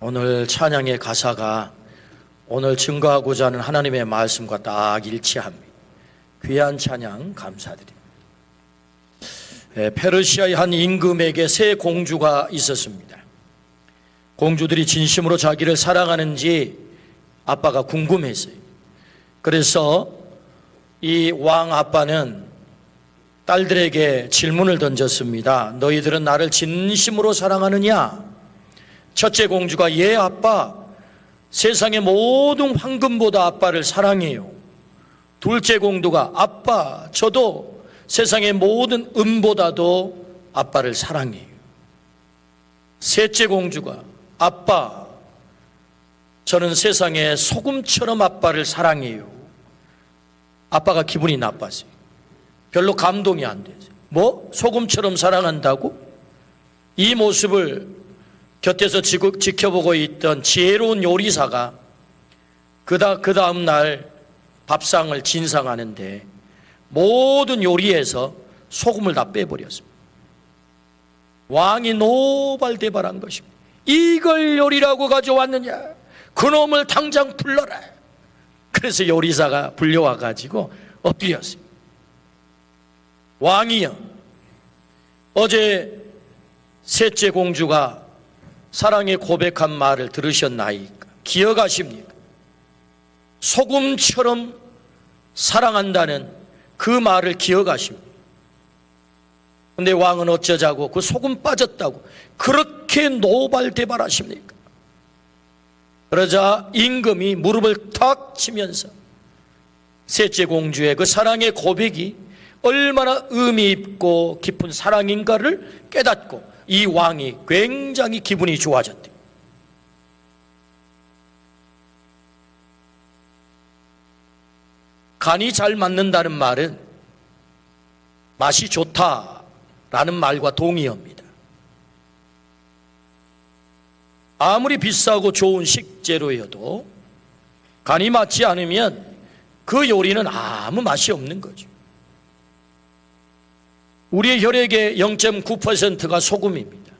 오늘 찬양의 가사가 오늘 증거하고자 하는 하나님의 말씀과 딱 일치합니다. 귀한 찬양 감사드립니다. 페르시아의 한 임금에게 세 공주가 있었습니다. 공주들이 진심으로 자기를 사랑하는지 아빠가 궁금했어요. 그래서 이 왕 아빠는 딸들에게 질문을 던졌습니다. 너희들은 나를 진심으로 사랑하느냐? 첫째 공주가 예 아빠, 세상의 모든 황금보다 아빠를 사랑해요. 둘째 공주가 아빠, 저도 세상의 모든 은보다도 아빠를 사랑해요. 셋째 공주가 아빠, 저는 세상의 소금처럼 아빠를 사랑해요. 아빠가 기분이 나빴어요. 별로 감동이 안 되죠. 뭐? 소금처럼 사랑한다고? 이 모습을 곁에서 지켜보고 있던 지혜로운 요리사가 그 다음 날 밥상을 진상하는데 모든 요리에서 소금을 다 빼버렸습니다. 왕이 노발대발한 것입니다. 이걸 요리라고 가져왔느냐? 그놈을 당장 불러라. 그래서 요리사가 불려와가지고 엎드렸습니다. 왕이여, 어제 셋째 공주가 사랑의 고백한 말을 들으셨나이까? 기억하십니까? 소금처럼 사랑한다는 그 말을 기억하십니까? 근데 왕은 어쩌자고 그 소금 빠졌다고 그렇게 노발대발하십니까? 그러자 임금이 무릎을 탁 치면서 셋째 공주의 그 사랑의 고백이 얼마나 의미 있고 깊은 사랑인가를 깨닫고 이 왕이 굉장히 기분이 좋아졌대요. 간이 잘 맞는다는 말은 맛이 좋다라는 말과 동의어입니다. 아무리 비싸고 좋은 식재료여도 간이 맞지 않으면 그 요리는 아무 맛이 없는 거죠. 우리의 혈액의 0.9%가 소금입니다.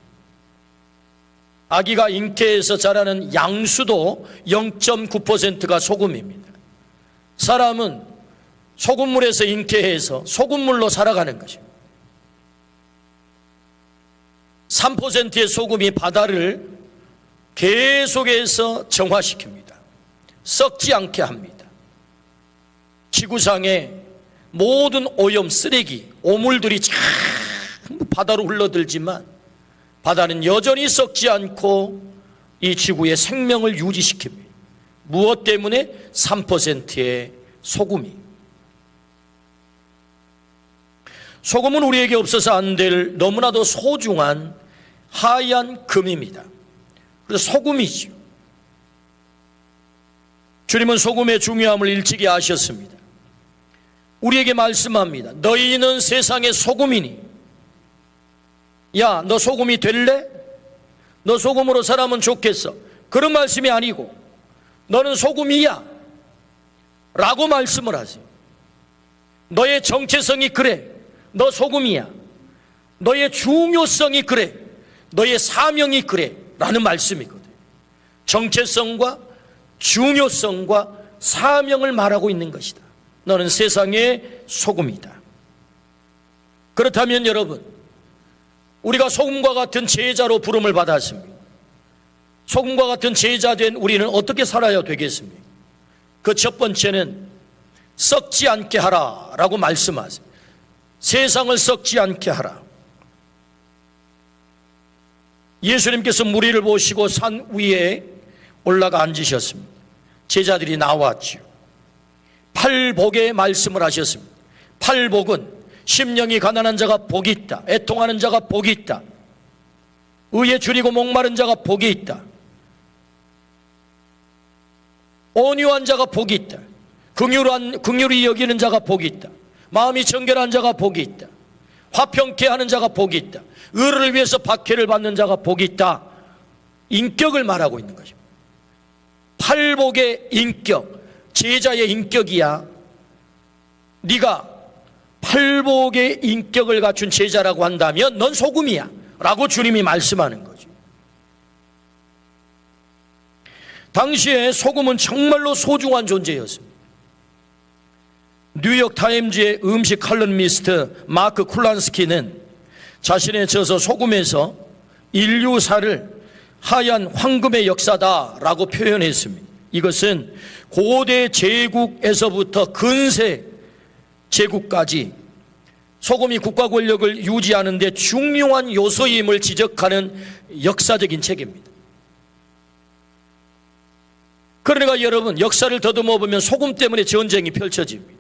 아기가 잉태해서 자라는 양수도 0.9%가 소금입니다. 사람은 소금물에서 잉태해서 소금물로 살아가는 것입니다. 3%의 소금이 바다를 계속해서 정화시킵니다. 썩지 않게 합니다. 지구상의 모든 오염, 쓰레기, 오물들이 전부 바다로 흘러들지만 바다는 여전히 썩지 않고 이 지구의 생명을 유지시킵니다. 무엇 때문에? 3%의 소금이. 소금은 우리에게 없어서 안 될 너무나도 소중한 하얀 금입니다. 그래서 소금이죠. 주님은 소금의 중요함을 일찍이 아셨습니다. 우리에게 말씀합니다. 너희는 세상의 소금이니. 야, 너 소금이 될래? 너 소금으로 살아면 좋겠어. 그런 말씀이 아니고 너는 소금이야 라고 말씀을 하세요. 너의 정체성이 그래. 너 소금이야. 너의 중요성이 그래. 너의 사명이 그래 라는 말씀이거든요. 정체성과 중요성과 사명을 말하고 있는 것이다. 너는 세상의 소금이다. 그렇다면 여러분, 우리가 소금과 같은 제자로 부름을 받았습니다. 소금과 같은 제자 된 우리는 어떻게 살아야 되겠습니까? 그 첫 번째는 썩지 않게 하라 라고 말씀하세요. 세상을 썩지 않게 하라. 예수님께서 무리를 보시고 산 위에 올라가 앉으셨습니다. 제자들이 나왔지요. 팔복의 말씀을 하셨습니다. 팔복은 심령이 가난한 자가 복이 있다. 애통하는 자가 복이 있다. 의에 줄이고 목마른 자가 복이 있다. 온유한 자가 복이 있다. 긍휼히 여기는 자가 복이 있다. 마음이 정결한 자가 복이 있다. 화평케 하는 자가 복이 있다. 의를 위해서 박해를 받는 자가 복이 있다. 인격을 말하고 있는 것입니다. 팔복의 인격, 제자의 인격이야. 네가 팔복의 인격을 갖춘 제자라고 한다면 넌 소금이야 라고 주님이 말씀하는 거죠. 당시에 소금은 정말로 소중한 존재였습니다. 뉴욕 타임즈의 음식 칼럼니스트 마크 쿨란스키는 자신의 저서 소금에서 인류사를 하얀 황금의 역사다라고 표현했습니다. 이것은 고대 제국에서부터 근세 제국까지 소금이 국가 권력을 유지하는 데 중요한 요소임을 지적하는 역사적인 책입니다. 그러니까 여러분, 역사를 더듬어 보면 소금 때문에 전쟁이 펼쳐집니다.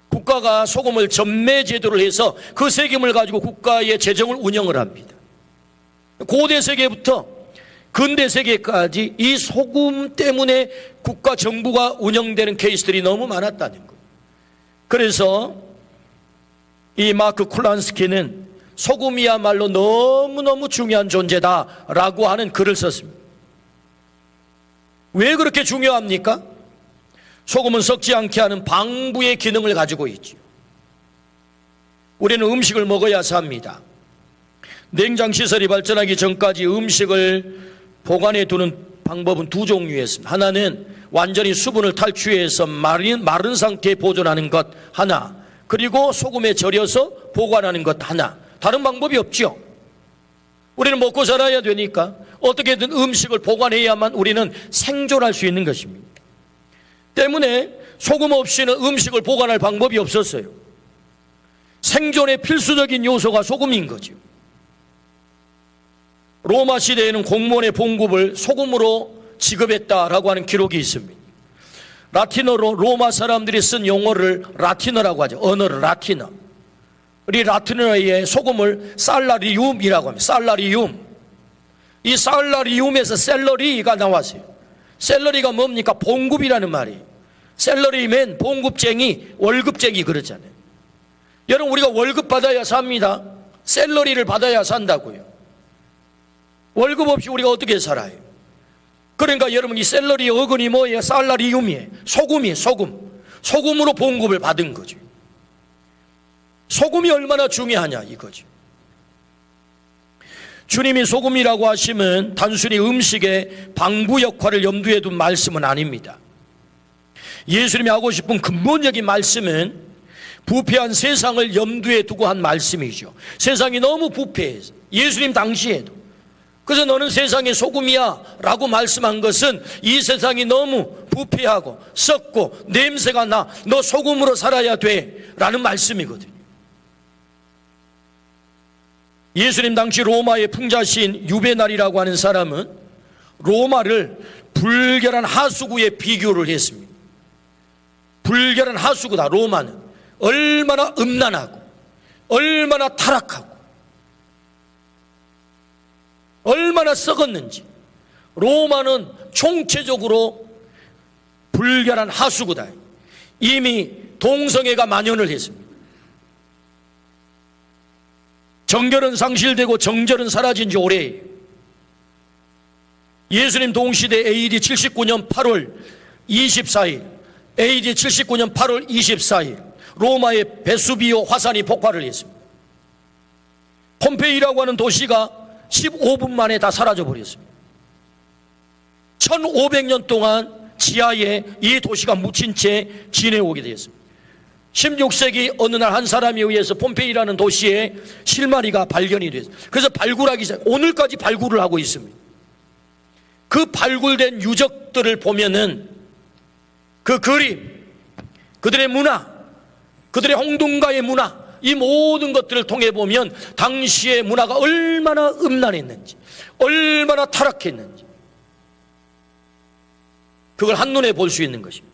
국가가 소금을 전매 제도를 해서 그 세금을 가지고 국가의 재정을 운영을 합니다. 고대 세계부터 근대 세계까지 이 소금 때문에 국가 정부가 운영되는 케이스들이 너무 많았다는 거예요. 그래서 이 마크 쿨란스키는 소금이야말로 너무너무 중요한 존재다라고 하는 글을 썼습니다. 왜 그렇게 중요합니까? 소금은 썩지 않게 하는 방부의 기능을 가지고 있죠. 우리는 음식을 먹어야 삽니다. 냉장시설이 발전하기 전까지 음식을 보관해 두는 방법은 두 종류였습니다. 하나는 완전히 수분을 탈취해서 마른 상태에 보존하는 것 하나, 그리고 소금에 절여서 보관하는 것 하나. 다른 방법이 없죠. 우리는 먹고 살아야 되니까 어떻게든 음식을 보관해야만 우리는 생존할 수 있는 것입니다. 때문에 소금 없이는 음식을 보관할 방법이 없었어요. 생존의 필수적인 요소가 소금인 거죠. 로마 시대에는 공무원의 봉급을 소금으로 지급했다라고 하는 기록이 있습니다. 라틴어로 로마 사람들이 쓴 용어를 라틴어라고 하죠. 언어를 라틴어. 우리 라틴어에 소금을 살라리움이라고 합니다. 살라리움. 이 살라리움에서 셀러리가 나왔어요. 셀러리가 뭡니까? 봉급이라는 말이에요. 셀러리맨, 봉급쟁이, 월급쟁이 그러잖아요. 여러분, 우리가 월급 받아야 삽니다. 셀러리를 받아야 산다고요. 월급 없이 우리가 어떻게 살아요? 그러니까 여러분, 이 셀러리 어근이 뭐예요? 살라리움이에요. 소금이에요. 소금으로 봉급을 받은 거죠. 소금이 얼마나 중요하냐 이거죠. 주님이 소금이라고 하시면 단순히 음식의 방부 역할을 염두에 둔 말씀은 아닙니다. 예수님이 하고 싶은 근본적인 말씀은 부패한 세상을 염두에 두고 한 말씀이죠. 세상이 너무 부패해서 예수님 당시에도. 그래서 너는 세상의 소금이야 라고 말씀한 것은 이 세상이 너무 부패하고 썩고 냄새가 나, 너 소금으로 살아야 돼 라는 말씀이거든요. 예수님 당시 로마의 풍자신 유베날이라고 하는 사람은 로마를 불결한 하수구에 비교를 했습니다. 불결한 하수구다. 로마는 얼마나 음란하고 얼마나 타락하고 얼마나 썩었는지. 로마는 총체적으로 불결한 하수구다. 이미 동성애가 만연을 했습니다. 정결은 상실되고 정절은 사라진 지 오래예요. 예수님 동시대 AD 79년 8월 24일, AD 79년 8월 24일 로마의 베수비오 화산이 폭발을 했습니다. 폼페이라고 하는 도시가 15분 만에 다 사라져 버렸습니다. 1500년 동안 지하에 이 도시가 묻힌 채 지내오게 되었습니다. 16세기 어느 날 한 사람에 의해서 폼페이라는 도시에 실마리가 발견이 됐어요. 그래서 발굴하기 시작, 오늘까지 발굴을 하고 있습니다. 그 발굴된 유적들을 보면은 그 그림, 그들의 문화, 그들의 홍등가의 문화, 이 모든 것들을 통해 보면 당시의 문화가 얼마나 음란했는지, 얼마나 타락했는지 그걸 한눈에 볼 수 있는 것입니다.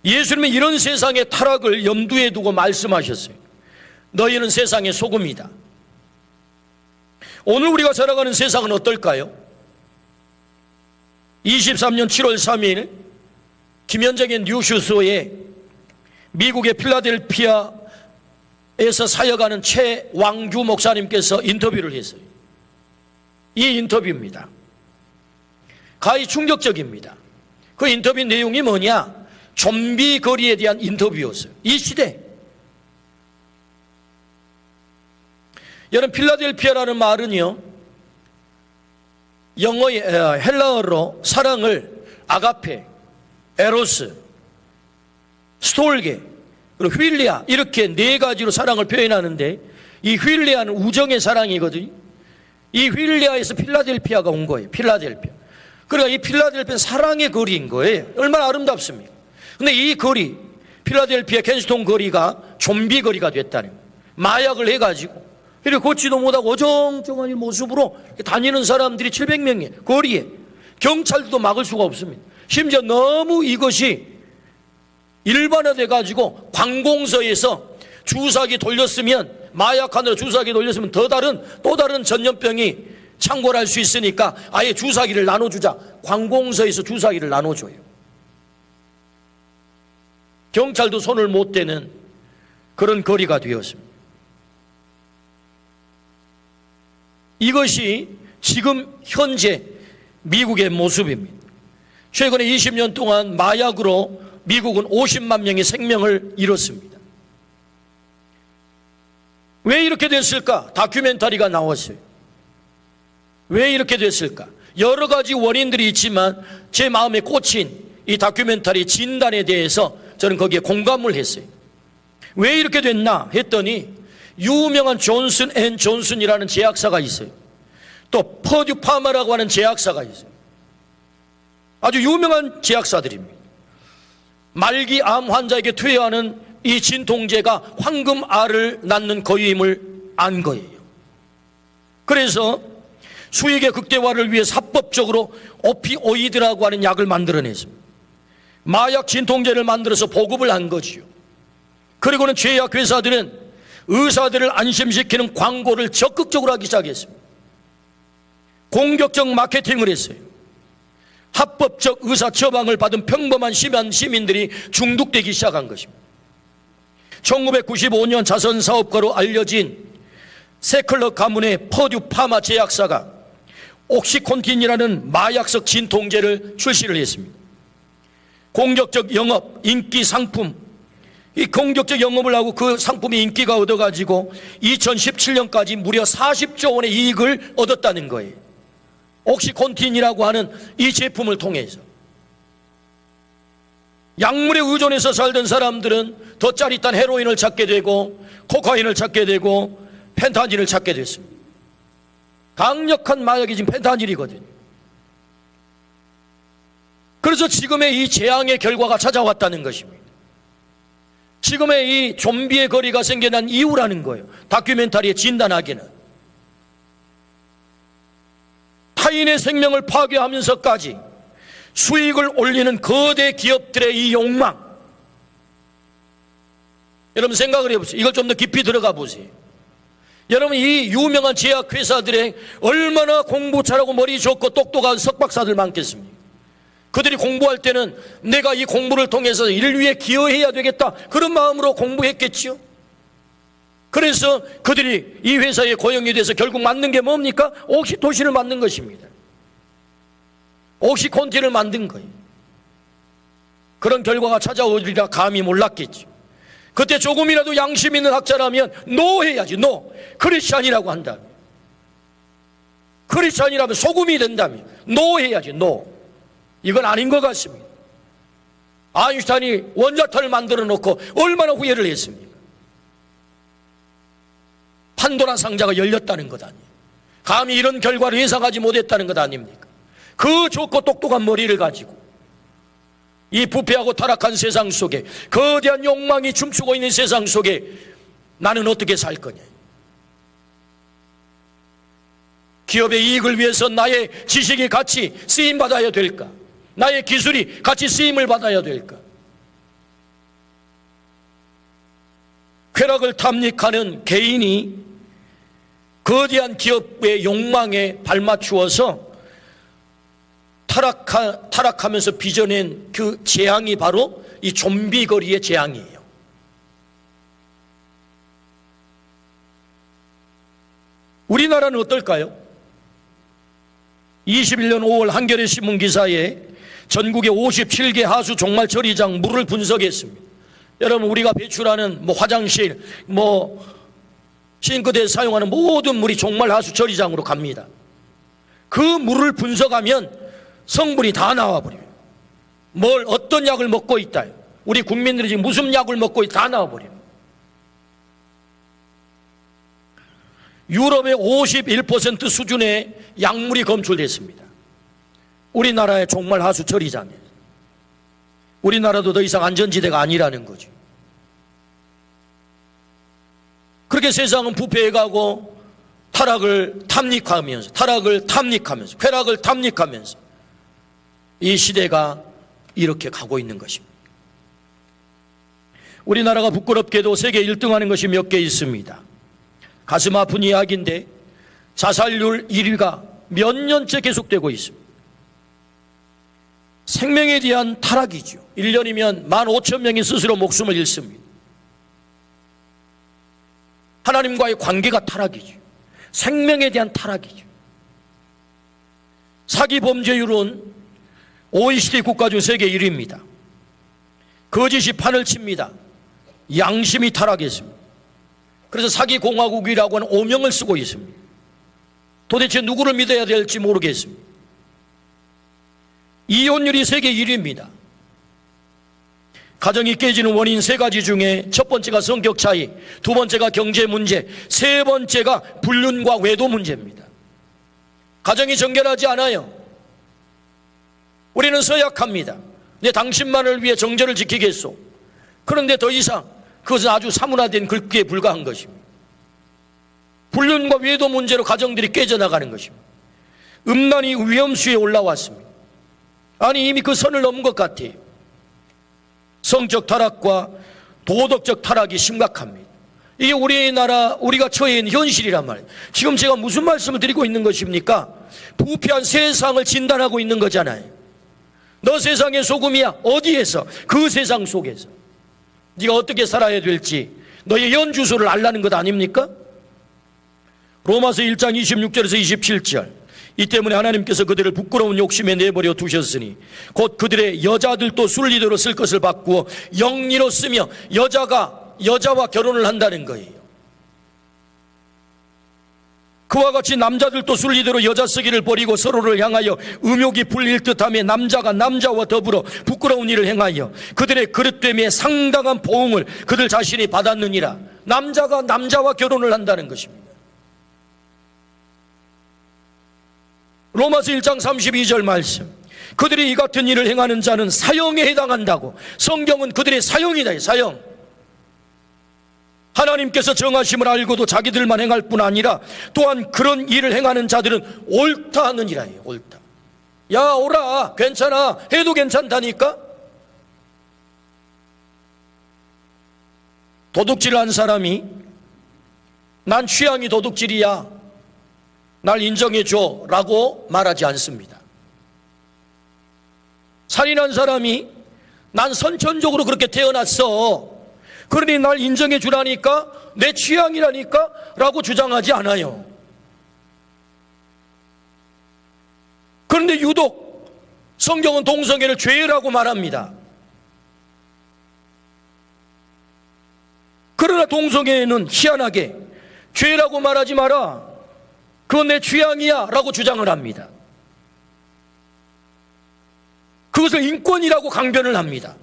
예수님은 이런 세상의 타락을 염두에 두고 말씀하셨어요. 너희는 세상의 소금이다. 오늘 우리가 살아가는 세상은 어떨까요? 23년 7월 3일 김현정의 뉴슈스에 미국의 필라델피아에서 사역하는 최왕규 목사님께서 인터뷰를 했어요. 이 인터뷰입니다. 가히 충격적입니다. 그 인터뷰 내용이 뭐냐? 좀비 거리에 대한 인터뷰였어요. 이 시대. 여러분, 필라델피아라는 말은요, 영어의 헬라어로 사랑을 아가페, 에로스, 스톨게, 그리고 휠리아, 이렇게 네 가지로 사랑을 표현하는데, 이 휠리아는 우정의 사랑이거든요. 이 휠리아에서 필라델피아가 온 거예요. 필라델피아. 그러니까 이 필라델피아는 사랑의 거리인 거예요. 얼마나 아름답습니까? 근데 이 거리, 필라델피아 켄스톤 거리가 좀비 거리가 됐다는 거예요. 마약을 해가지고 이렇게 걷지도 못하고 어정쩡한 이 모습으로 다니는 사람들이 700명이에요. 거리에. 경찰도 막을 수가 없습니다. 심지어 너무 이것이 일반화돼 가지고 관공서에서 주사기 돌렸으면, 마약하느라 주사기 돌렸으면 또 다른 전염병이 창궐할 수 있으니까 아예 주사기를 나눠주자. 관공서에서 주사기를 나눠줘요. 경찰도 손을 못 대는 그런 거리가 되었습니다. 이것이 지금 현재 미국의 모습입니다. 최근에 20년 동안 마약으로 미국은 50만 명의 생명을 잃었습니다. 왜 이렇게 됐을까? 다큐멘터리가 나왔어요. 왜 이렇게 됐을까? 여러 가지 원인들이 있지만 제 마음에 꽂힌 이 다큐멘터리 진단에 대해서 저는 거기에 공감을 했어요. 왜 이렇게 됐나 했더니 유명한 존슨 앤 존슨이라는 제약사가 있어요. 또 퍼듀 파마라고 하는 제약사가 있어요. 아주 유명한 제약사들입니다. 말기 암 환자에게 투여하는 이 진통제가 황금알을 낳는 거유임을 안 거예요. 그래서 수익의 극대화를 위해 합법적으로 오피오이드라고 하는 약을 만들어냈습니다. 마약 진통제를 만들어서 보급을 한 거지요. 그리고는 제약회사들은 의사들을 안심시키는 광고를 적극적으로 하기 시작했습니다. 공격적 마케팅을 했어요. 합법적 의사 처방을 받은 평범한 시민들이 중독되기 시작한 것입니다. 1995년 자선사업가로 알려진 세클러 가문의 퍼듀 파마 제약사가 옥시콘틴이라는 마약성 진통제를 출시를 했습니다. 공격적 영업, 인기 상품, 이 공격적 영업을 하고 그 상품이 인기가 얻어가지고 2017년까지 무려 40조 원의 이익을 얻었다는 거예요. 옥시콘틴이라고 하는 이 제품을 통해서. 약물에 의존해서 살던 사람들은 더 짜릿한 헤로인을 찾게 되고 코카인을 찾게 되고 펜타닐을 찾게 됐습니다. 강력한 마약이 지금 펜타닐이거든요. 그래서 지금의 이 재앙의 결과가 찾아왔다는 것입니다. 지금의 이 좀비의 거리가 생겨난 이유라는 거예요. 다큐멘터리에 진단하기는. 타인의 생명을 파괴하면서까지 수익을 올리는 거대 기업들의 이 욕망. 여러분 생각을 해보세요. 이걸 좀 더 깊이 들어가 보세요. 여러분 이 유명한 제약회사들의 얼마나 공부 잘하고 머리 좋고 똑똑한 석박사들 많겠습니까? 그들이 공부할 때는 내가 이 공부를 통해서 이를 위해 기여해야 되겠다, 그런 마음으로 공부했겠지요. 그래서 그들이 이 회사에 고용이 돼서 결국 만든 게 뭡니까? 옥시토신을 만든 것입니다. 옥시콘틴을 만든 거예요. 그런 결과가 찾아오리라 감히 몰랐겠죠. 그때 조금이라도 양심 있는 학자라면 노 해야지. 노. 크리스찬이라고 한다면, 크리스찬이라면 소금이 된다면 노 해야지. 노. 이건 아닌 것 같습니다. 아인슈타인이 원자탄을 만들어 놓고 얼마나 후회를 했습니까? 판도라 상자가 열렸다는 것 아니에요. 감히 이런 결과를 예상하지 못했다는 것 아닙니까? 그 좋고 똑똑한 머리를 가지고 이 부패하고 타락한 세상 속에, 거대한 욕망이 춤추고 있는 세상 속에 나는 어떻게 살 거냐. 기업의 이익을 위해서 나의 지식이 같이 쓰임받아야 될까? 나의 기술이 같이 쓰임을 받아야 될까? 쾌락을 탐닉하는 개인이 거대한 기업의 욕망에 발맞추어서 타락하면서 빚어낸 그 재앙이 바로 이 좀비 거리의 재앙이에요. 우리나라는 어떨까요? 21년 5월 한겨레 신문 기사에 전국의 57개 하수 종말 처리장 물을 분석했습니다. 여러분 우리가 배출하는 화장실, 싱크대에 사용하는 모든 물이 종말 하수 처리장으로 갑니다. 그 물을 분석하면 성분이 다 나와버려요. 어떤 약을 먹고 있다, 우리 국민들이 지금 무슨 약을 먹고 있다, 다 나와버려요. 유럽의 51% 수준의 약물이 검출됐습니다. 우리나라의 종말 하수 처리장에. 우리나라도 더 이상 안전지대가 아니라는 거죠. 그렇게 세상은 부패해가고 타락을 탐닉하면서 쾌락을 탐닉하면서 이 시대가 이렇게 가고 있는 것입니다. 우리나라가 부끄럽게도 세계 1등 하는 것이 몇 개 있습니다. 가슴 아픈 이야기인데 자살률 1위가 몇 년째 계속되고 있습니다. 생명에 대한 타락이죠. 1년이면 15,000명이 스스로 목숨을 잃습니다. 하나님과의 관계가 타락이죠. 생명에 대한 타락이죠. 사기 범죄율은 OECD 국가 중 세계 1위입니다. 거짓이 판을 칩니다. 양심이 타락했습니다. 그래서 사기공화국이라고 하는 오명을 쓰고 있습니다. 도대체 누구를 믿어야 될지 모르겠습니다. 이혼율이 세계 1위입니다. 가정이 깨지는 원인 3가지 중에 첫 번째가 성격 차이, 두 번째가 경제 문제, 세 번째가 불륜과 외도 문제입니다. 가정이 정결하지 않아요. 우리는 서약합니다. 내 당신만을 위해 정절을 지키겠소. 그런데 더 이상 그것은 아주 사문화된 글귀에 불과한 것입니다. 불륜과 외도 문제로 가정들이 깨져나가는 것입니다. 음란이 위험수에 올라왔습니다. 아니 이미 그 선을 넘은 것 같아요. 성적 타락과 도덕적 타락이 심각합니다. 이게 우리가 처해 있는 현실이란 말이에요. 지금 제가 무슨 말씀을 드리고 있는 것입니까? 부패한 세상을 진단하고 있는 거잖아요. 너 세상의 소금이야. 어디에서? 그 세상 속에서 네가 어떻게 살아야 될지 너의 연주소를 알라는 것 아닙니까? 로마서 1장 26절에서 27절. 이 때문에 하나님께서 그들을 부끄러운 욕심에 내버려 두셨으니 곧 그들의 여자들도 순리대로 쓸 것을 바꾸어 영리로 쓰며 여자와 결혼을 한다는 거예요. 그와 같이 남자들도 순리대로 여자 쓰기를 버리고 서로를 향하여 음욕이 불릴 듯하며 남자가 남자와 더불어 부끄러운 일을 행하여 그들의 그릇됨에 상당한 보응을 그들 자신이 받았느니라. 남자가 남자와 결혼을 한다는 것입니다. 로마서 1장 32절 말씀. 그들이 이 같은 일을 행하는 자는 사형에 해당한다고. 성경은 그들의 사형이다. 사형. 하나님께서 정하심을 알고도 자기들만 행할 뿐 아니라 또한 그런 일을 행하는 자들은 옳다 하느니라. 옳다. 야 오라 괜찮아 해도 괜찮다니까. 도둑질한 사람이 난 취향이 도둑질이야 날 인정해줘 라고 말하지 않습니다. 살인한 사람이 난 선천적으로 그렇게 태어났어 그러니 날 인정해 주라니까 내 취향이라니까 라고 주장하지 않아요. 그런데 유독 성경은 동성애를 죄라고 말합니다. 그러나 동성애는 희한하게 죄라고 말하지 마라 그건 내 취향이야 라고 주장을 합니다. 그것을 인권이라고 강변을 합니다.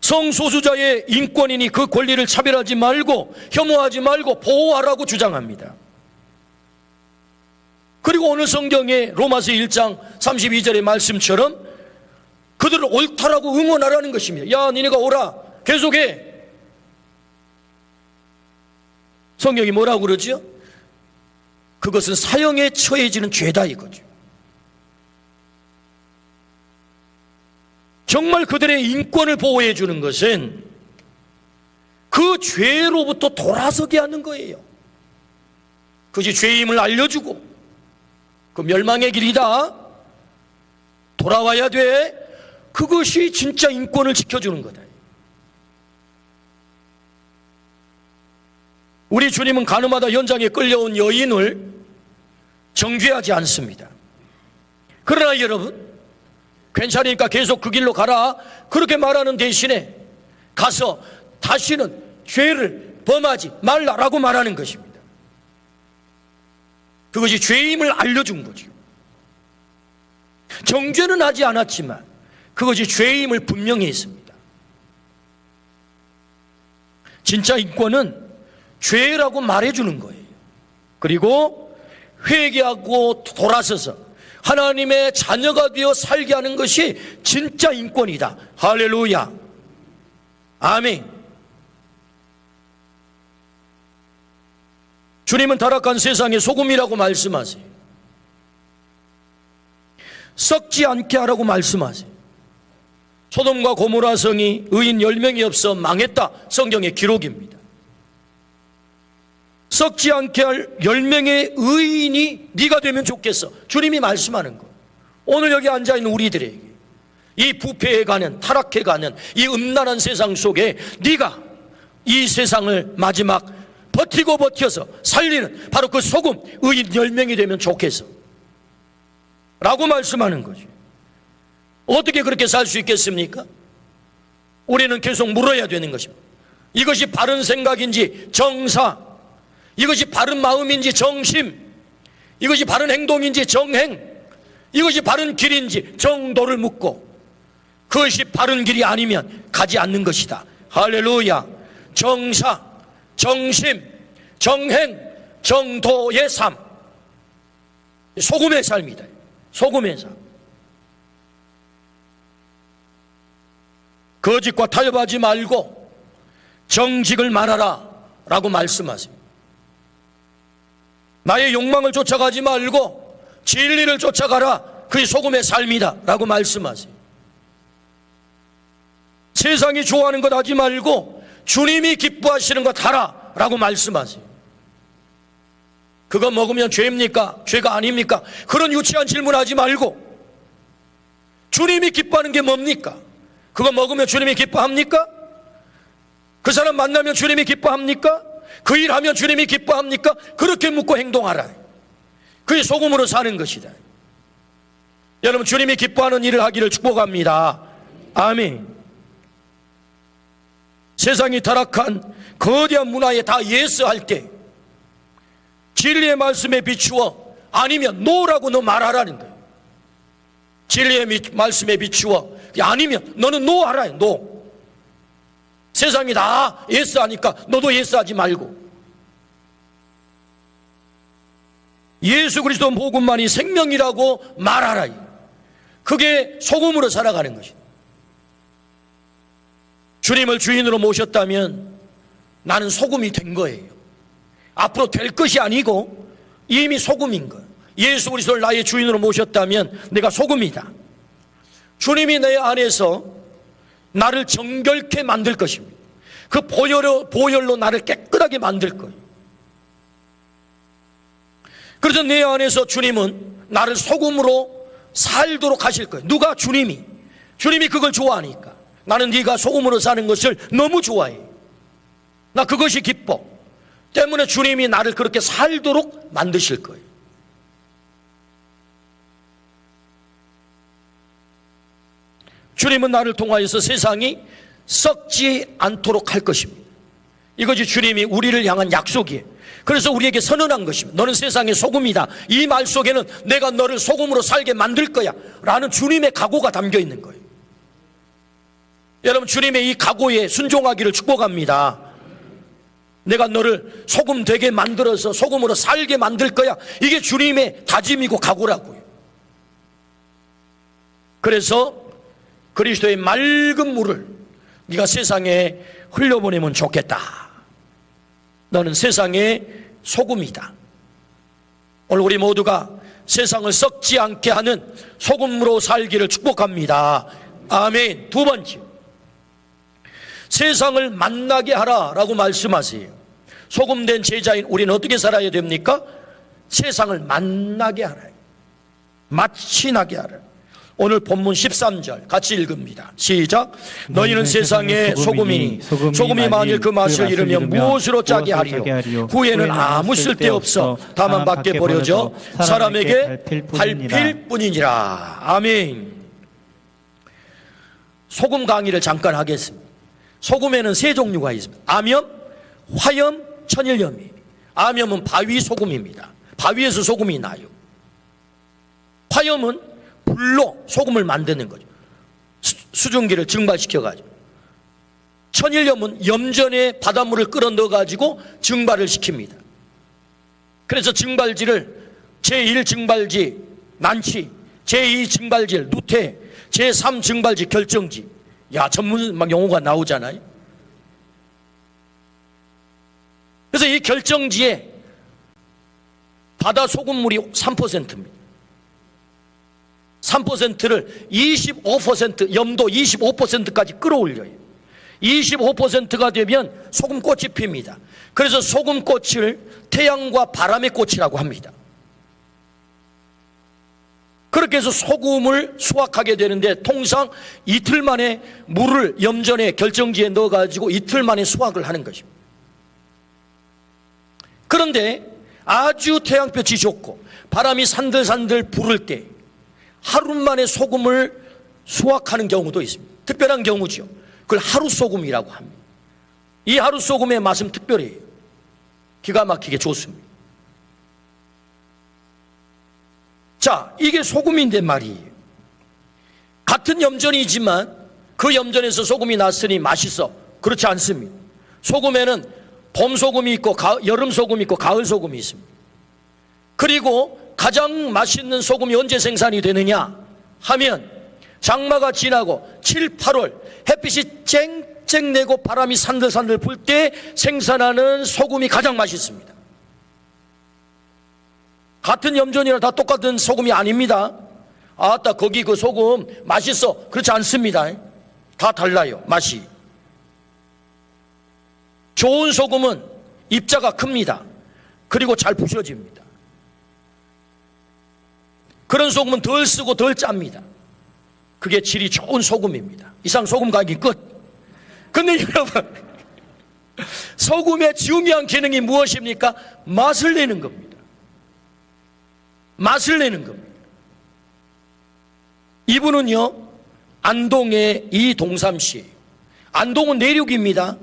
성소수자의 인권이니 그 권리를 차별하지 말고 혐오하지 말고 보호하라고 주장합니다. 그리고 오늘 성경의 로마서 1장 32절의 말씀처럼 그들을 옳다라고 응원하라는 것입니다. 야 니네가 오라 계속해. 성경이 뭐라고 그러죠? 그것은 사형에 처해지는 죄다 이거죠. 정말 그들의 인권을 보호해 주는 것은 그 죄로부터 돌아서게 하는 거예요. 그것이 죄임을 알려주고 그 멸망의 길이다. 돌아와야 돼. 그것이 진짜 인권을 지켜주는 거다. 우리 주님은 가늠하다 현장에 끌려온 여인을 정죄하지 않습니다. 그러나 여러분 괜찮으니까 계속 그 길로 가라 그렇게 말하는 대신에 가서 다시는 죄를 범하지 말라라고 말하는 것입니다. 그것이 죄임을 알려준 거죠. 정죄는 하지 않았지만 그것이 죄임을 분명히 했습니다. 진짜 인권은 죄라고 말해주는 거예요. 그리고 회개하고 돌아서서 하나님의 자녀가 되어 살게 하는 것이 진짜 인권이다. 할렐루야. 아멘. 주님은 타락한 세상의 소금이라고 말씀하세요. 썩지 않게 하라고 말씀하세요. 소돔과 고모라 성이 의인 10명이 없어 망했다. 성경의 기록입니다. 썩지 않게 할 10명의 의인이 네가 되면 좋겠어. 주님이 말씀하는 거. 오늘 여기 앉아있는 우리들에게 이 부패해가는, 타락해가는 이 음란한 세상 속에 네가 이 세상을 마지막 버텨서 살리는 바로 그 소금 의인 10명이 되면 좋겠어 라고 말씀하는 거죠. 어떻게 그렇게 살 수 있겠습니까? 우리는 계속 물어야 되는 것입니다. 이것이 바른 생각인지 정사, 이것이 바른 마음인지 정심, 이것이 바른 행동인지 정행, 이것이 바른 길인지 정도를 묻고 그것이 바른 길이 아니면 가지 않는 것이다. 할렐루야. 정사, 정심, 정행, 정도의 삶, 소금의 삶이다. 소금의 삶. 거짓과 타협하지 말고 정직을 말하라 라고 말씀하세요. 나의 욕망을 쫓아가지 말고 진리를 쫓아가라. 그게 소금의 삶이다 라고 말씀하세요. 세상이 좋아하는 것 하지 말고 주님이 기뻐하시는 것 하라 라고 말씀하세요. 그거 먹으면 죄입니까? 죄가 아닙니까? 그런 유치한 질문하지 말고 주님이 기뻐하는 게 뭡니까? 그거 먹으면 주님이 기뻐합니까? 그 사람 만나면 주님이 기뻐합니까? 그 일하면 주님이 기뻐합니까? 그렇게 묻고 행동하라. 그게 소금으로 사는 것이다. 여러분, 주님이 기뻐하는 일을 하기를 축복합니다. 아멘. 세상이 타락한 거대한 문화에 다 예스할 때 진리의 말씀에 비추어 아니면 노라고 너 말하라는 거예요. 진리의 말씀에 비추어 아니면 너는 노하라. 노. 세상이 다 예스하니까 너도 예스하지 말고 예수 그리스도 복음만이 생명이라고 말하라. 그게 소금으로 살아가는 것이다. 주님을 주인으로 모셨다면 나는 소금이 된 거예요. 앞으로 될 것이 아니고 이미 소금인 거예요. 예수 그리스도를 나의 주인으로 모셨다면 내가 소금이다. 주님이 내 안에서 나를 정결케 만들 것입니다. 그 보혈로 나를 깨끗하게 만들 거예요. 그래서 내 안에서 주님은 나를 소금으로 살도록 하실 거예요. 누가? 주님이. 주님이 그걸 좋아하니까. 나는 네가 소금으로 사는 것을 너무 좋아해. 나 그것이 기뻐. 때문에 주님이 나를 그렇게 살도록 만드실 거예요. 주님은 나를 통하여서 세상이 썩지 않도록 할 것입니다. 이것이 주님이 우리를 향한 약속이에요. 그래서 우리에게 선언한 것입니다. 너는 세상의 소금이다. 이 말 속에는 내가 너를 소금으로 살게 만들 거야 라는 주님의 각오가 담겨 있는 거예요. 여러분, 주님의 이 각오에 순종하기를 축복합니다. 내가 너를 소금 되게 만들어서 소금으로 살게 만들 거야. 이게 주님의 다짐이고 각오라고요. 그래서 그리스도의 맑은 물을 네가 세상에 흘려보내면 좋겠다. 너는 세상의 소금이다. 오늘 우리 모두가 세상을 썩지 않게 하는 소금으로 살기를 축복합니다. 아멘. 두 번째, 세상을 만나게 하라라고 말씀하세요. 소금된 제자인 우리는 어떻게 살아야 됩니까? 세상을 만나게 하라. 맛이 나게 하라. 오늘 본문 13절 같이 읽습니다. 시작. 너희는 세상의 소금이니 소금이 만일 그 맛을 잃으면 무엇으로 짜게 하리요? 후에는 아무 쓸데없어 다만 밖에 버려져 사람에게 밟힐 뿐이니라. 아멘. 소금 강의를 잠깐 하겠습니다. 소금에는 세 종류가 있습니다. 암염, 화염, 천일염이. 암염은 바위 소금입니다. 바위에서 소금이 나요. 화염은 불로 소금을 만드는 거죠. 수증기를 증발시켜가지고. 천일염은 염전에 바닷물을 끌어 넣어가지고 증발을 시킵니다. 그래서 증발지를 제1증발지 난치, 제2증발지 누태, 제3증발지 결정지. 야, 전문 막 용어가 나오잖아요. 그래서 이 결정지에 바다 소금물이 3%입니다. 3%를 25%, 염도 25%까지 끌어올려요. 25%가 되면 소금꽃이 핍니다. 그래서 소금꽃을 태양과 바람의 꽃이라고 합니다. 그렇게 해서 소금을 수확하게 되는데 통상 이틀 만에 물을 염전에 결정지에 넣어가지고 이틀 만에 수확을 하는 것입니다. 그런데 아주 태양볕이 좋고 바람이 산들산들 부를 때 하루 만에 소금을 수확하는 경우도 있습니다. 특별한 경우죠. 그걸 하루 소금이라고 합니다. 이 하루 소금의 맛은 특별해요. 기가 막히게 좋습니다. 자, 이게 소금인데 말이에요. 같은 염전이지만 그 염전에서 소금이 났으니 맛있어. 그렇지 않습니다. 소금에는 봄 소금이 있고 여름 소금이 있고 가을 소금이 있습니다. 그리고 가장 맛있는 소금이 언제 생산이 되느냐 하면 장마가 지나고 7, 8월 햇빛이 쨍쨍 내고 바람이 산들산들 불 때 생산하는 소금이 가장 맛있습니다. 같은 염전이라 다 똑같은 소금이 아닙니다. 아따 거기 그 소금 맛있어. 그렇지 않습니다. 다 달라요, 맛이. 좋은 소금은 입자가 큽니다. 그리고 잘 부셔집니다. 그런 소금은 덜 쓰고 덜 짭니다. 그게 질이 좋은 소금입니다. 이상 소금 가격이 끝. 근데 여러분, 소금의 중요한 기능이 무엇입니까? 맛을 내는 겁니다. 맛을 내는 겁니다. 이분은요, 안동의 이동삼씨예요. 안동은 내륙입니다.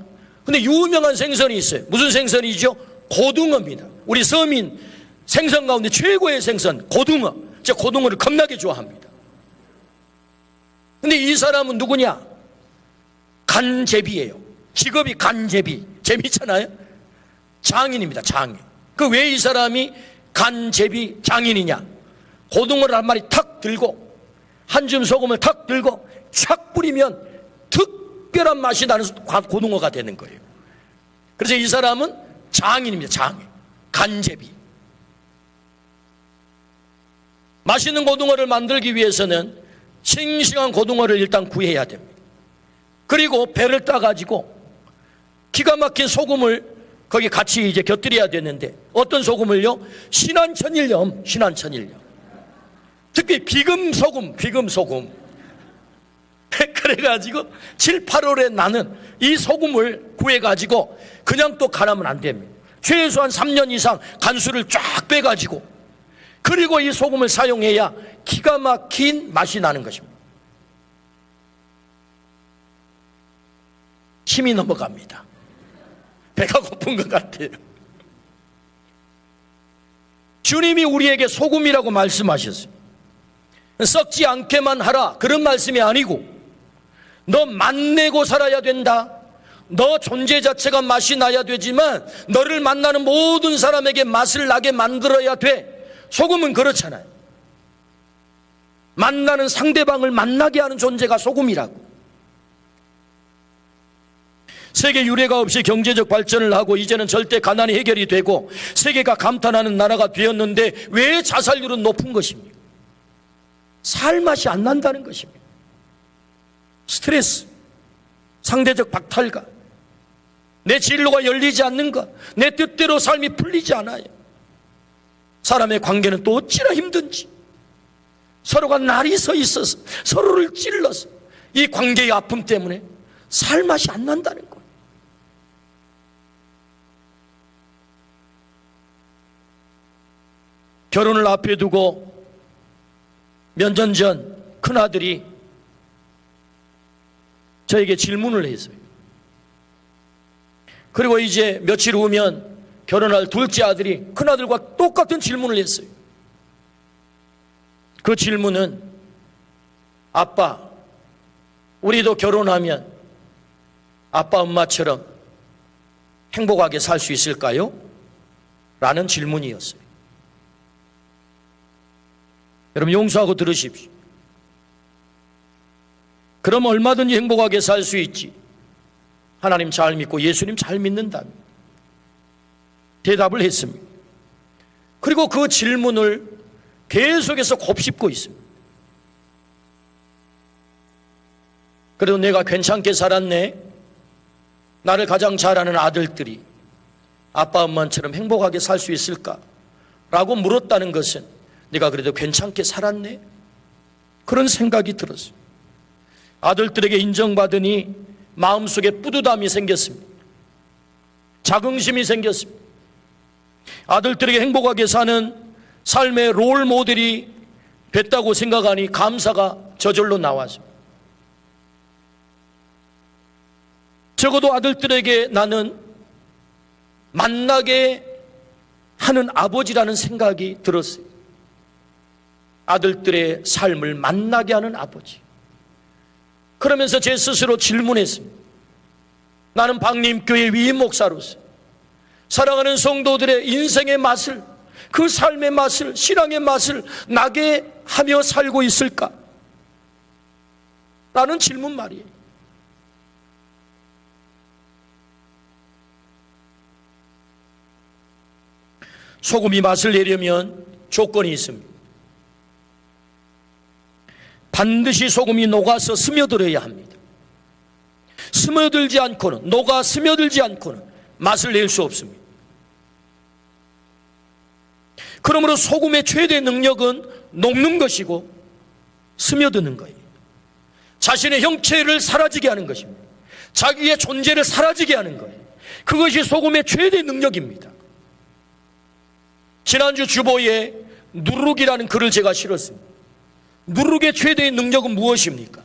근데 유명한 생선이 있어요. 무슨 생선이죠? 고등어입니다. 우리 서민 생선 가운데 최고의 생선 고등어. 제가 고등어를 겁나게 좋아합니다. 근데 이 사람은 누구냐? 간제비예요. 직업이 간제비. 재밌잖아요? 장인입니다. 장인. 그 왜 이 사람이 간제비 장인이냐? 고등어를 한 마리 탁 들고 한 줌 소금을 탁 들고 촥 뿌리면 특별한 맛이 나는 고등어가 되는 거예요. 그래서 이 사람은 장인입니다. 장인. 간제비. 맛있는 고등어를 만들기 위해서는 싱싱한 고등어를 일단 구해야 됩니다. 그리고 배를 따가지고 기가 막힌 소금을 거기 같이 이제 곁들여야 되는데 어떤 소금을요? 신안천일염. 특히 비금소금. 그래가지고 7, 8월에 나는 이 소금을 구해가지고 그냥 또 간하면 안 됩니다. 최소한 3년 이상 간수를 쫙 빼가지고 그리고 이 소금을 사용해야 기가 막힌 맛이 나는 것입니다. 힘이 넘어갑니다. 배가 고픈 것 같아요. 주님이 우리에게 소금이라고 말씀하셨어요. 썩지 않게만 하라 그런 말씀이 아니고 너 맛내고 살아야 된다. 너 존재 자체가 맛이 나야 되지만 너를 만나는 모든 사람에게 맛을 나게 만들어야 돼. 소금은 그렇잖아요. 만나는 상대방을 만나게 하는 존재가 소금이라고. 세계 유례가 없이 경제적 발전을 하고 이제는 절대 가난이 해결이 되고 세계가 감탄하는 나라가 되었는데 왜 자살률은 높은 것입니까? 살 맛이 안 난다는 것입니다. 스트레스, 상대적 박탈감, 내 진로가 열리지 않는 것, 내 뜻대로 삶이 풀리지 않아요. 사람의 관계는 또 어찌나 힘든지 서로가 날이 서 있어서 서로를 찔러서 이 관계의 아픔 때문에 살 맛이 안 난다는 거예요. 결혼을 앞에 두고 몇 년 전 큰아들이 저에게 질문을 했어요. 그리고 이제 며칠 후면 결혼할 둘째 아들이 큰아들과 똑같은 질문을 했어요. 그 질문은, 아빠, 우리도 결혼하면 아빠 엄마처럼 행복하게 살 수 있을까요? 라는 질문이었어요. 여러분, 용서하고 들으십시오. 그럼 얼마든지 행복하게 살 수 있지. 하나님 잘 믿고 예수님 잘 믿는다면. 대답을 했습니다. 그리고 그 질문을 계속해서 곱씹고 있습니다. 그래도 내가 괜찮게 살았네. 나를 가장 잘하는 아들들이 아빠 엄마처럼 행복하게 살 수 있을까? 라고 물었다는 것은 내가 그래도 괜찮게 살았네? 그런 생각이 들었어요. 아들들에게 인정받으니 마음속에 뿌듯함이 생겼습니다. 자긍심이 생겼습니다. 아들들에게 행복하게 사는 삶의 롤 모델이 됐다고 생각하니 감사가 저절로 나왔습니다. 적어도 아들들에게 나는 만나게 하는 아버지라는 생각이 들었어요. 아들들의 삶을 만나게 하는 아버지. 그러면서 제 스스로 질문했습니다. 나는 박림교회 위임 목사로서 사랑하는 성도들의 인생의 맛을, 그 삶의 맛을, 신앙의 맛을 나게 하며 살고 있을까? 라는 질문 말이에요. 소금이 맛을 내려면 조건이 있습니다. 반드시 소금이 녹아서 스며들어야 합니다. 스며들지 않고는, 녹아 스며들지 않고는 맛을 낼 수 없습니다. 그러므로 소금의 최대 능력은 녹는 것이고 스며드는 거예요. 자신의 형체를 사라지게 하는 것입니다. 자기의 존재를 사라지게 하는 거예요. 그것이 소금의 최대 능력입니다. 지난주 주보에 누룩이라는 글을 제가 실었습니다. 누룩의 최대의 능력은 무엇입니까?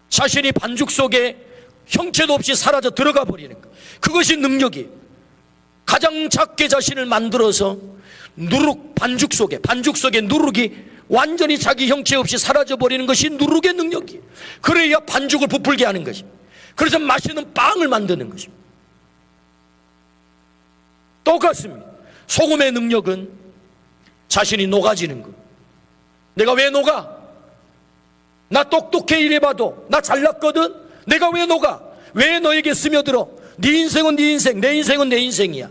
자신이 반죽 속에 형체도 없이 사라져 들어가 버리는 것. 그것이 능력이에요. 가장 작게 자신을 만들어서 누룩 반죽 속에 누룩이 완전히 자기 형체 없이 사라져 버리는 것이 누룩의 능력이에요. 그래야 반죽을 부풀게 하는 것입니다. 그래서 맛있는 빵을 만드는 것입니다. 똑같습니다. 소금의 능력은 자신이 녹아지는 것. 내가 왜 녹아? 나 똑똑해 이래봐도 나 잘났거든? 내가 왜 녹아? 왜 너에게 스며들어? 네 인생은 네 인생, 내 인생은 내 인생이야.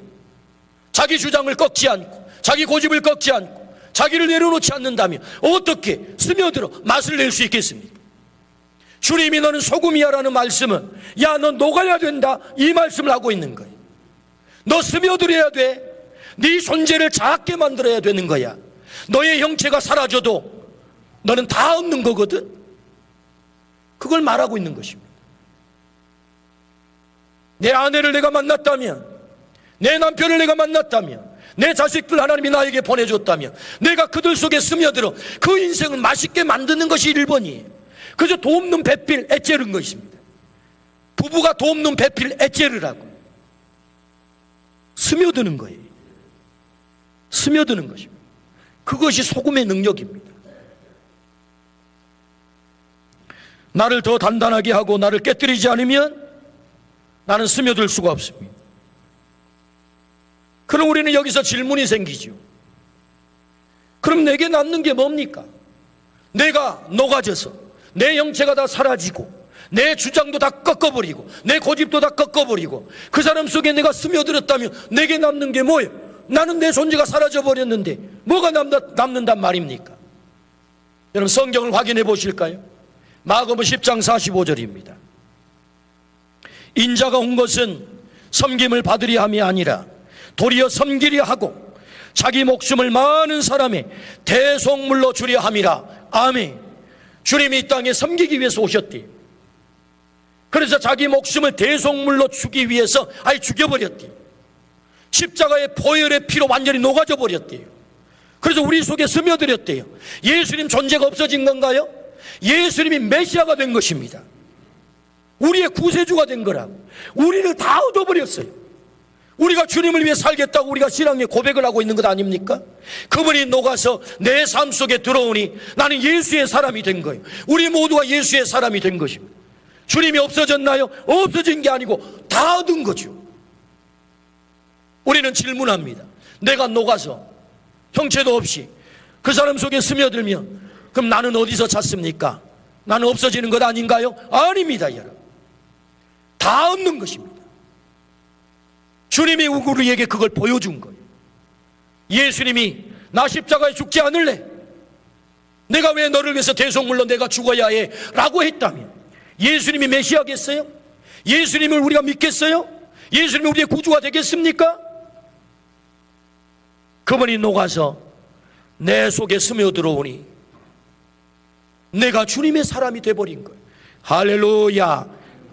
자기 주장을 꺾지 않고, 자기 고집을 꺾지 않고, 자기를 내려놓지 않는다면 어떻게 스며들어 맛을 낼 수 있겠습니까? 주님이 너는 소금이야 라는 말씀은, 야, 너 녹아야 된다, 이 말씀을 하고 있는 거예요. 너 스며들어야 돼. 네 존재를 작게 만들어야 되는 거야. 너의 형체가 사라져도 너는 다 없는 거거든. 그걸 말하고 있는 것입니다. 내 아내를 내가 만났다면, 내 남편을 내가 만났다면, 내 자식들 하나님이 나에게 보내줬다면 내가 그들 속에 스며들어 그 인생을 맛있게 만드는 것이 1번이에요. 그저 도 없는 배필 에째르는 것입니다. 부부가 도 없는 배필 에째르라고. 스며드는 거예요. 스며드는 것입니다. 그것이 소금의 능력입니다. 나를 더 단단하게 하고 나를 깨뜨리지 않으면 나는 스며들 수가 없습니다. 그럼 우리는 여기서 질문이 생기죠. 그럼 내게 남는 게 뭡니까? 내가 녹아져서 내 형체가 다 사라지고 내 주장도 다 꺾어버리고 내 고집도 다 꺾어버리고 그 사람 속에 내가 스며들었다면 내게 남는 게 뭐예요? 나는 내 존재가 사라져버렸는데 뭐가 남는단 말입니까? 여러분, 성경을 확인해 보실까요? 마가복음 10장 45절입니다. 인자가 온 것은 섬김을 받으려 함이 아니라 도리어 섬기려 하고 자기 목숨을 많은 사람의 대속물로 주려 함이라. 아멘. 주님이 이 땅에 섬기기 위해서 오셨대요. 그래서 자기 목숨을 대속물로 주기 위해서 아예 죽여버렸대요. 십자가의 보혈의 피로 완전히 녹아져 버렸대요. 그래서 우리 속에 스며들었대요. 예수님 존재가 없어진 건가요? 예수님이 메시아가 된 것입니다. 우리의 구세주가 된 거라고. 우리를 다 얻어버렸어요. 우리가 주님을 위해 살겠다고 우리가 신앙의 고백을 하고 있는 것 아닙니까? 그분이 녹아서 내 삶 속에 들어오니 나는 예수의 사람이 된 거예요. 우리 모두가 예수의 사람이 된 것입니다. 주님이 없어졌나요? 없어진 게 아니고 다 얻은 거죠. 우리는 질문합니다. 내가 녹아서 형체도 없이 그 사람 속에 스며들면 그럼 나는 어디서 찾습니까? 나는 없어지는 것 아닌가요? 아닙니다, 여러분. 다 얻는 것입니다. 주님이 우리에게 그걸 보여준 거예요. 예수님이 나 십자가에 죽지 않을래? 내가 왜 너를 위해서 대속물로 내가 죽어야 해? 라고 했다면 예수님이 메시아겠어요? 예수님을 우리가 믿겠어요? 예수님이 우리의 구주가 되겠습니까? 그분이 녹아서 내 속에 스며들어오니 내가 주님의 사람이 돼버린 거예요. 할렐루야,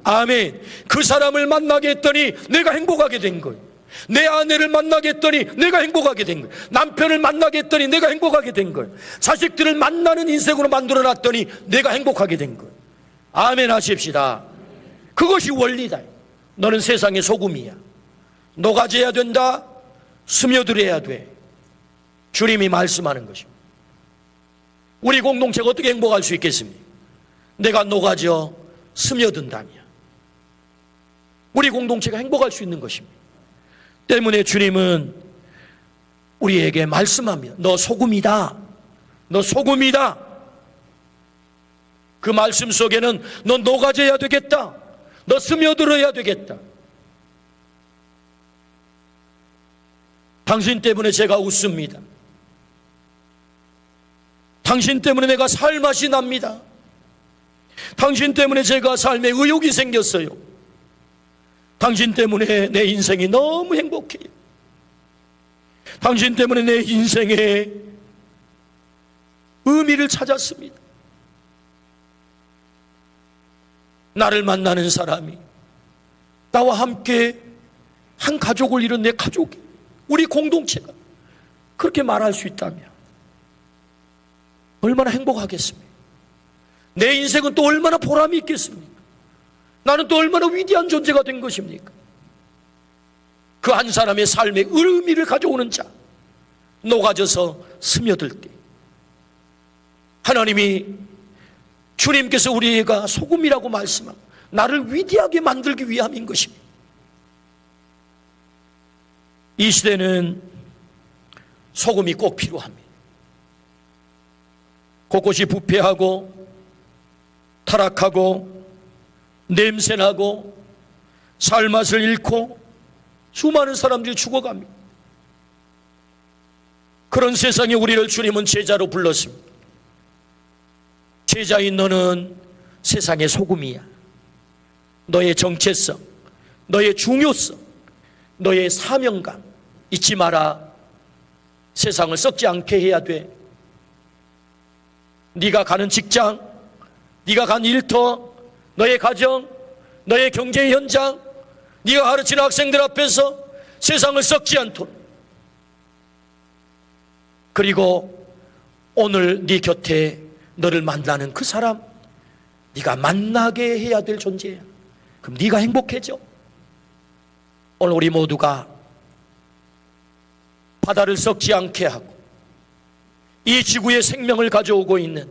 아멘. 그 사람을 만나게 했더니 내가 행복하게 된 거예요. 내 아내를 만나게 했더니 내가 행복하게 된 거예요. 남편을 만나게 했더니 내가 행복하게 된 거예요. 자식들을 만나는 인생으로 만들어놨더니 내가 행복하게 된 거예요. 아멘 하십시다. 그것이 원리다. 너는 세상의 소금이야. 녹아져야 된다. 스며들어야 돼. 주님이 말씀하는 것입니다. 우리 공동체가 어떻게 행복할 수 있겠습니까? 내가 녹아져 스며든다면 우리 공동체가 행복할 수 있는 것입니다. 때문에 주님은 우리에게 말씀합니다. 너 소금이다. 너 소금이다. 그 말씀 속에는 너 녹아져야 되겠다. 너 스며들어야 되겠다. 당신 때문에 제가 웃습니다. 당신 때문에 내가 살맛이 납니다. 당신 때문에 제가 삶에 의욕이 생겼어요. 당신 때문에 내 인생이 너무 행복해요. 당신 때문에 내 인생에 의미를 찾았습니다. 나를 만나는 사람이 나와 함께 한 가족을 이룬 내 가족이, 우리 공동체가 그렇게 말할 수 있다면 얼마나 행복하겠습니까? 내 인생은 또 얼마나 보람이 있겠습니까? 나는 또 얼마나 위대한 존재가 된 것입니까? 그 한 사람의 삶에 의미를 가져오는 자, 녹아져서 스며들 때 하나님이, 주님께서 우리가 소금이라고 말씀하고 나를 위대하게 만들기 위함인 것입니다. 이 시대는 소금이 꼭 필요합니다. 곳곳이 부패하고 타락하고 냄새나고 살맛을 잃고 수많은 사람들이 죽어갑니다. 그런 세상에 우리를 주님은 제자로 불렀습니다. 제자인 너는 세상의 소금이야. 너의 정체성, 너의 중요성, 너의 사명감 잊지 마라. 세상을 썩지 않게 해야 돼. 네가 가는 직장, 네가 간 일터, 너의 가정, 너의 경제 현장, 네가 가르치는 학생들 앞에서 세상을 썩지 않도록, 그리고 오늘 네 곁에 너를 만나는 그 사람, 네가 만나게 해야 될 존재야. 그럼 네가 행복해져. 오늘 우리 모두가 바다를 썩지 않게 하고 이 지구의 생명을 가져오고 있는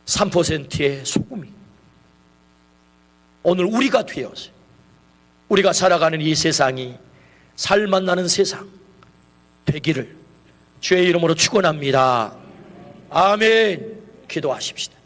3%의 소금이 오늘 우리가 되어서 우리가 살아가는 이 세상이 살맛 나는 세상 되기를 주의 이름으로 축원합니다. 아멘. 기도하십시다.